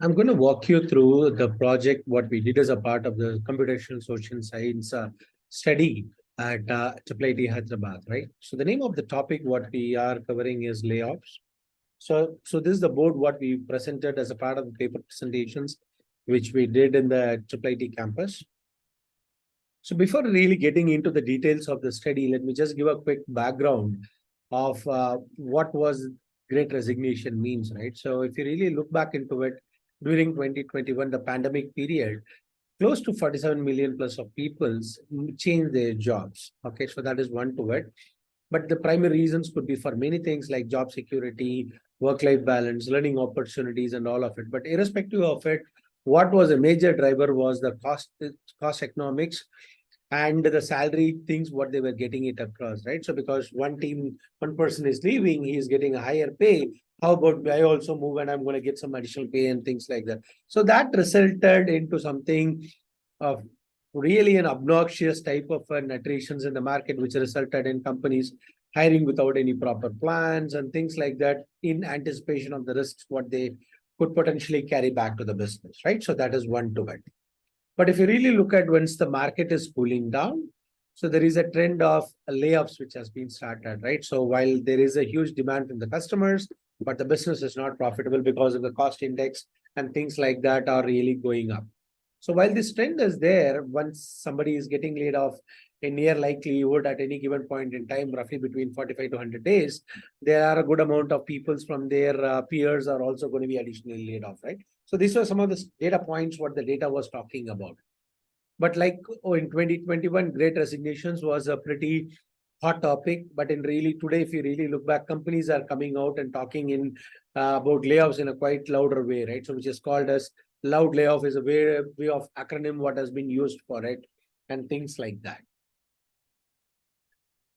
I'm going to walk you through the project, what we did as a part of the computational social science study at IIIT Hyderabad, right? So the name of the topic, what we are covering is layoffs. So this is the board, what we presented as a part of the paper presentations, which we did in the IIIT campus. So before really getting into the details of the study, let me just give a quick background of what was Great Resignation means, right? So if you really look back into it, during 2021, the pandemic period, close to 47 million plus of peoples changed their jobs. Okay, so that is one to it. But the primary reasons could be for many things like job security, work-life balance, learning opportunities, and all of it. But irrespective of it, what was a major driver was the cost economics and the salary things what they were getting it across, right? So because one person is leaving, he is getting a higher pay. How about I also move and I'm going to get some additional pay and things like that. So that resulted into something of really an obnoxious type of attritions in the market, which resulted in companies hiring without any proper plans and things like that in anticipation of the risks what they could potentially carry back to the business, right? So that is one to it. But if you really look at once the market is cooling down, so there is a trend of layoffs which has been started, right? So while there is a huge demand from the customers, but the business is not profitable because of the cost index and things like that are really going up. So while this trend is there, once somebody is getting laid off, a near likelihood at any given point in time, roughly between 45 to 100 days, there are a good amount of peoples from their peers are also going to be additionally laid off, right? So these were some of the data points what the data was talking about. But like in 2021, great resignations was a pretty hot topic. But in really today, if you really look back, companies are coming out and talking in about layoffs in a quite louder way, right? So which is called as loud layoff is a way of acronym what has been used for it and things like that.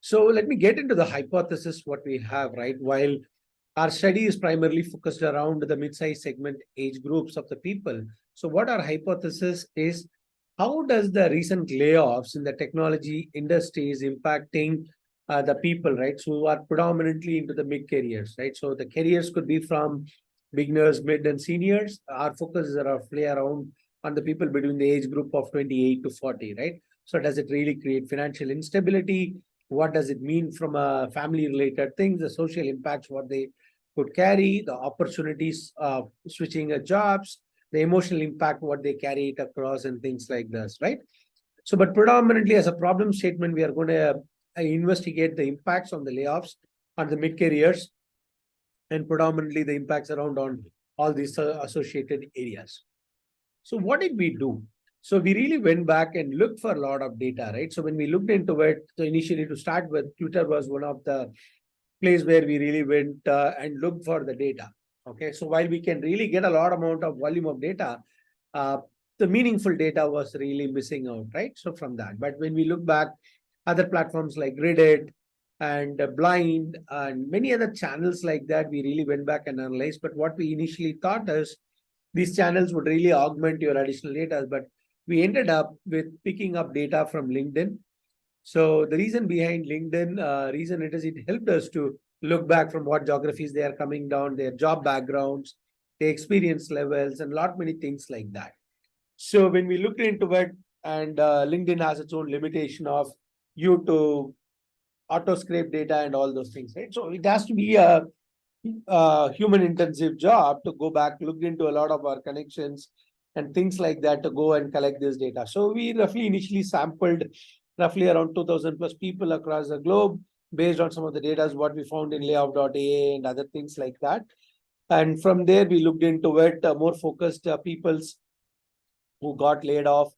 So let me get into the hypothesis what we have, right? While our study is primarily focused around the mid-size segment age groups of the people. So what our hypothesis is, how does the recent layoffs in the technology industry is impacting the people, right? So who are predominantly into the mid careers, right? So the careers could be from beginners, mid and seniors. Our focus is roughly around on the people between the age group of 28 to 40, right? So does it really create financial instability? What does it mean from a family related things, the social impacts, what they could carry, the opportunities of switching jobs, the emotional impact, what they carry it across, and things like this, right? So, but predominantly as a problem statement, we are going to investigate the impacts on the layoffs on the mid careers and predominantly the impacts around on all these associated areas. So, what did we do? So, we really went back and looked for a lot of data, right? So, when we looked into it, so initially to start with, Twitter was one of the place where we really went and looked for the data. Okay, so while we can really get a lot amount of volume of data, uh, the meaningful data was really missing out, right? So from that, but when we look back, other platforms like Reddit and Blind and many other channels like that, we really went back and analyzed. But what we initially thought is these channels would really augment your additional data, but we ended up with picking up data from LinkedIn. So the reason behind LinkedIn, reason it is it helped us to look back from what geographies they are coming down, their job backgrounds, their experience levels, and lot many things like that. So when we looked into it, and LinkedIn has its own limitation of you to auto scrape data and all those things, right? So it has to be a human intensive job to go back, look into a lot of our connections and things like that to go and collect this data. So we roughly initially sampled roughly around 2000 plus people across the globe based on some of the data what we found in layoff.a and other things like that. And from there, we looked into it, more focused peoples who got laid off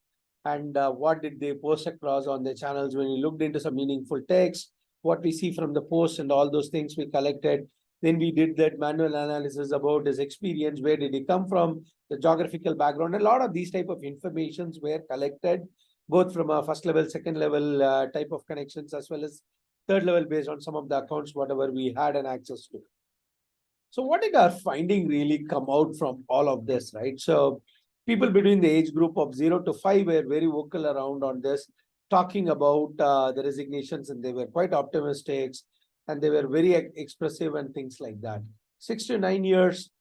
and what did they post across on their channels. When we looked into some meaningful text, what we see from the posts and all those things we collected. Then we did that manual analysis about his experience, where did he come from, the geographical background. A lot of these type of informations were collected, both from a first level, second level type of connections, as well as third level based on some of the accounts, whatever we had an access to. So what did our finding really come out from all of this, right? So people between the age group of 0 to 5 were very vocal around on this, talking about the resignations, and they were quite optimistic and they were very expressive and things like that. 6 to 9 years,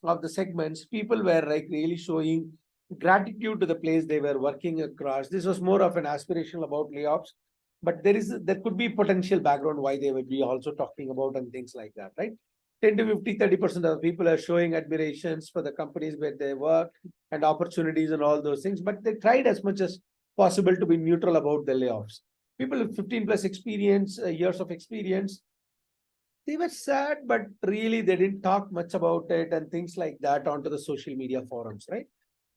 of the segments, people were like really showing gratitude to the place they were working across. This was more of an aspirational about layoffs, but there could be potential background why they would be also talking about and things like that, right? 10 to 50, 30% of the people are showing admirations for the companies where they work and opportunities and all those things, but they tried as much as possible to be neutral about the layoffs. People with 15 plus experience, years of experience, they were sad, but really they didn't talk much about it and things like that onto the social media forums, right?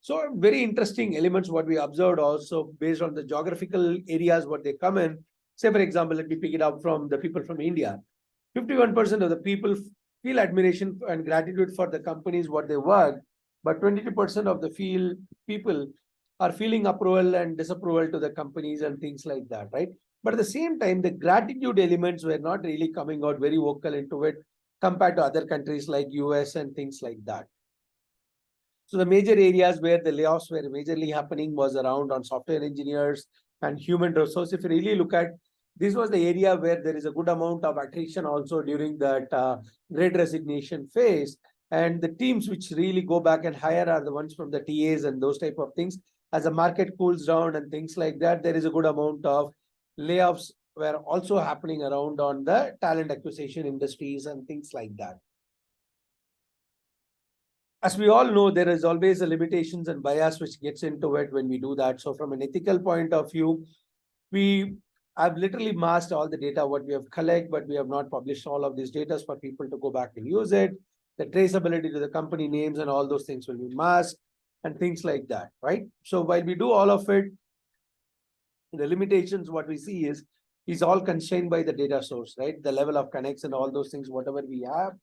So very interesting elements what we observed also based on the geographical areas what they come in. Say for example, let me pick it up from the people from India. 51% of the people feel admiration and gratitude for the companies what they work, but 22% of the people are feeling approval and disapproval to the companies and things like that, right? But at the same time, the gratitude elements were not really coming out very vocal into it compared to other countries like US and things like that. So the major areas where the layoffs were majorly happening was around on software engineers and human resource. If you really look at, this was the area where there is a good amount of attrition also during that great resignation phase. And the teams which really go back and hire are the ones from the TAs and those type of things. As the market cools down and things like that, there is a good amount of layoffs were also happening around on the talent acquisition industries and things like that. As we all know, there is always a limitations and bias which gets into it when we do that. So from an ethical point of view, we have literally masked all the data what we have collected, but we have not published all of these data for people to go back and use it. The traceability to the company names and all those things will be masked and things like that, right? So while we do all of it, the limitations what we see is all constrained by the data source, right? The level of connects and all those things, whatever we have.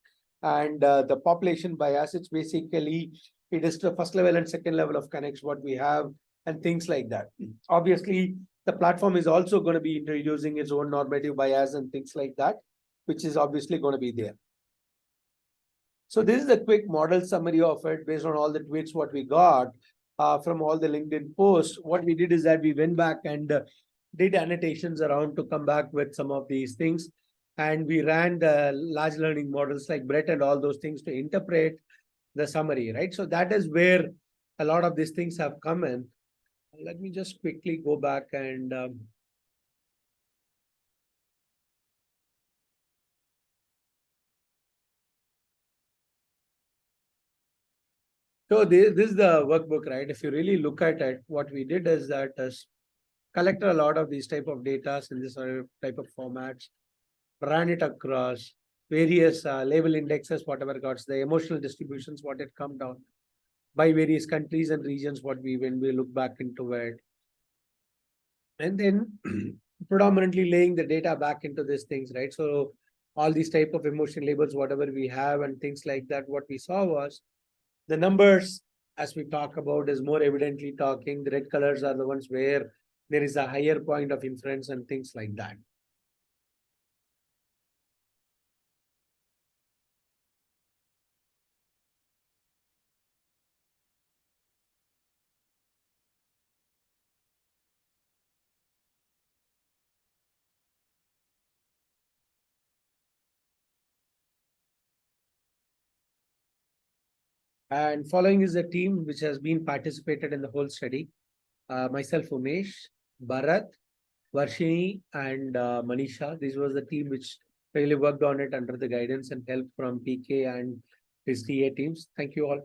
And the population bias, it's basically, it is the first level and second level of connects what we have and things like that. Obviously, the platform is also going to be introducing its own normative bias and things like that, which is obviously going to be there. So this is a quick model summary of it based on all the tweets what we got from all the LinkedIn posts. What we did is that we went back and did annotations around to come back with some of these things. And we ran the large learning models like Brett and all those things to interpret the summary, right? So that is where a lot of these things have come in. Let me just quickly go back and so this is the workbook, right? If you really look at it, what we did is that collected a lot of these type of data in this type of formats, ran it across various label indexes, whatever got the emotional distributions, what it come down by various countries and regions, what we when we look back into it. And then predominantly laying the data back into these things, right? So all these type of emotion labels, whatever we have and things like that, what we saw was the numbers, as we talk about, is more evidently talking. The red colors are the ones where there is a higher point of inference and things like that. And following is a team which has been participated in the whole study. Myself, Umesh, Bharat, Varshini, and Manisha. This was the team which really worked on it under the guidance and help from PK and his TA teams. Thank you all.